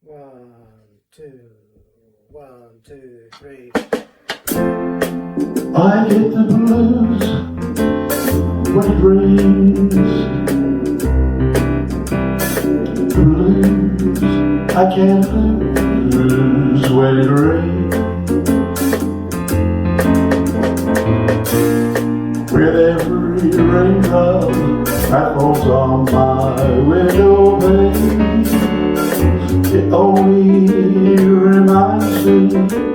One, two, 3. I get the blues when it rains. Blues I can't lose when it rains. With every raindrop that falls on my window pane, it only reminds me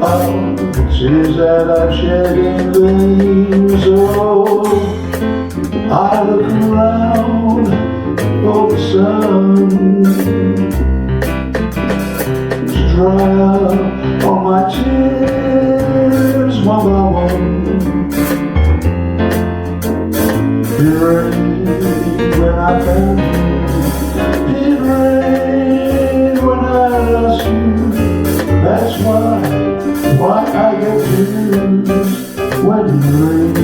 of the tears that I've shed in vain. So I look around for the sun to dry up all my tears one by one. It rained when I found you. It rained when I lost you. That's why I get blues when it rains.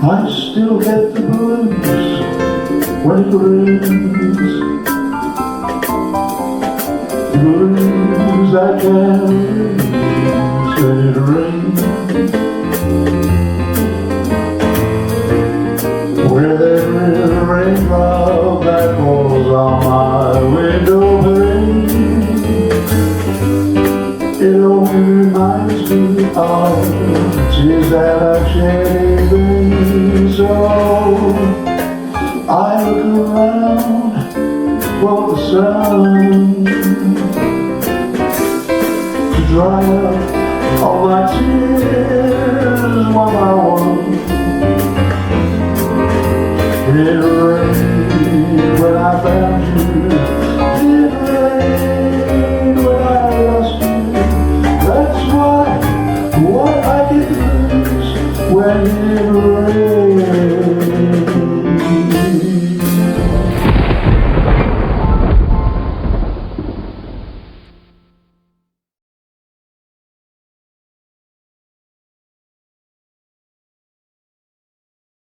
I still get the blues when it rains. Blues I can't lose when it rains. With every raindrop that falls on my window pane, it only reminds me of the tears that I've shed in vain. So I look around for the sun to dry up all my tears one by one. It rained when I found you. It rained when I lost you. That's why I get blues when it rains.